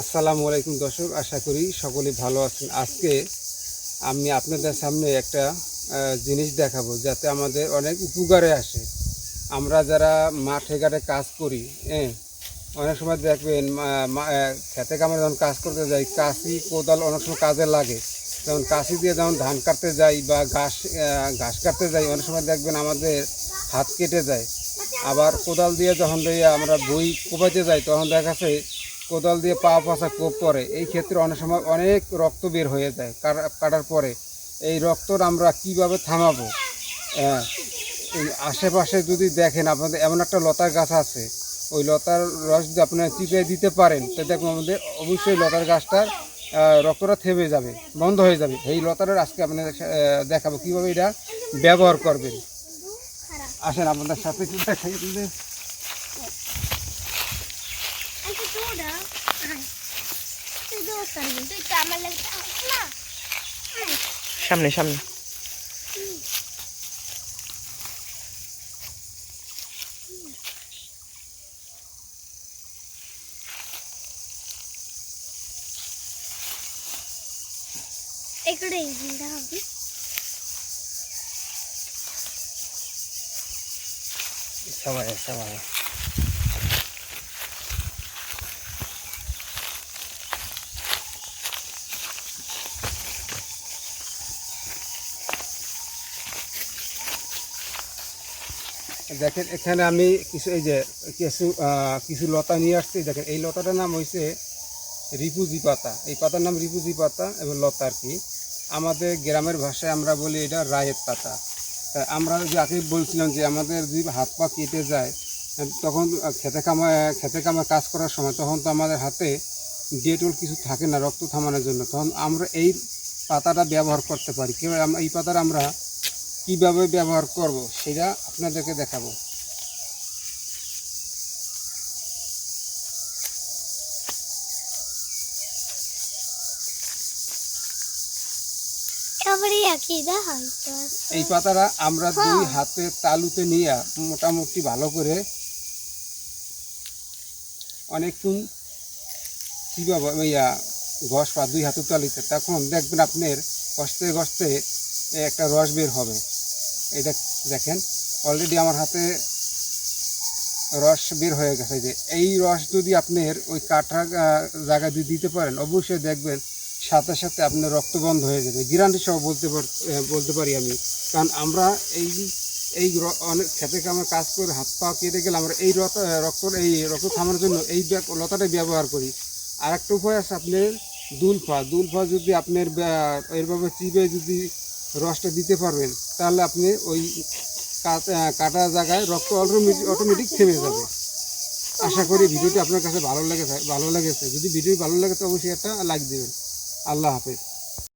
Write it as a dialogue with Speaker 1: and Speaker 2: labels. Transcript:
Speaker 1: আসসালামু আলাইকুম দর্শক, আশা করি সকলেই ভালো আছেন। আজকে আমি আপনাদের সামনে একটা জিনিস দেখাবো যাতে আমাদের অনেক উপকারে আসে। আমরা যারা মাঠে ঘাটে কাজ করি, অনেক সময় দেখবেন খেতে কামড়ে যখন কাজ করতে যাই, কাশি কোদাল অনেক সময় কাজে লাগে। যেমন কাশি দিয়ে যখন ধান কাটতে যাই বা ঘাস কাটতে যাই, অনেক সময় দেখবেন আমাদের হাত কেটে যায়। আবার কোদাল দিয়ে যখন আমরা বই কোপাইতে যাই, তখন দেখা যাচ্ছে কোদাল দিয়ে পা পাশা কোপ পরে। এই ক্ষেত্রে অনেক সময় অনেক রক্ত বের হয়ে যায় কাটার পরে। এই রক্ত আমরা কিভাবে থামাবো? এই আশেপাশে যদি দেখেন আপনাদের এমন একটা লতার গাছ আছে, ওই লতার রস যদি আপনারা চিপে দিতে পারেন, তো দেখুন আমাদের অবশ্যই লতার গাছটার রক্তটা থেমে যাবে, বন্ধ হয়ে যাবে। এই লতার আজকে আপনাদের দেখাবো কীভাবে এটা ব্যবহার করবেন। আসেন আপনাদের সাথে একটু দেখাই।
Speaker 2: সামনে সামনে
Speaker 3: इकडे जिंदा होती
Speaker 1: সবাই সবাই দেখেন, এখানে আমি কিছু কিছু লতা নিয়ে আসছি। দেখেন, এই লতাটার নাম হয়েছে রিপুজি পাতা। এই পাতার নাম রিপুজি পাতা এবং লতা আর কি। আমাদের গ্রামের ভাষায় আমরা বলি এটা রায়ের পাতা। আমরা যাকে বলছিলাম যে আমাদের যদি হাত পা কেটে যায়, তখন খেতে কামায় কাজ করার সময় তখন তো আমাদের হাতে ডেটল কিছু থাকে না রক্ত থামানোর জন্য, তখন আমরা এই পাতাটা ব্যবহার করতে পারি। কীভাবে আমরা এই পাতাটা আমরা কীভাবে ব্যবহার করব সেটা আপনাদেরকে দেখাবো। এই পাতাটা আমরা দুই হাতে তালুতে নিয়ে মোটামুটি ভালো করে অনেকক্ষণ কীভাবে ঘষ পা দুই হাতে তালুতে, তখন দেখবেন আপনার ঘষতে ঘষতে একটা রস বের হবে। এটা দেখেন, অলরেডি আমার হাতে রস বের হয়ে গেছে। যে এই রস যদি আপনার ওই কাটা জায়গায় দিয়ে দিতে পারেন, অবশ্যই দেখবেন সাথে সাথে আপনার রক্ত বন্ধ হয়ে যাবে। গ্যারান্টি সহ বলতে পারি আমি। কারণ আমরা এই অনেক খেতে আমরা কাজ করে হাত পা কেটে গেলে আমরা এই রক্ত থামানোর জন্য এই লতাটাই ব্যবহার করি। আর একটা উপায় আছে আপনার দুলফা যদি আপনার এইভাবে চিপে যদি রসটা দিতে পারবেন, তাহলে আপনি ওই কাটা জায়গায় রক্ত অটোমেটিক থেমে যাবে। আশা করি ভিডিওটি আপনার কাছে ভালো লেগেছে। যদি ভিডিও ভালো লাগে তো অবশ্যই একটা লাইক দেবেন। আল্লাহ হাফেজ।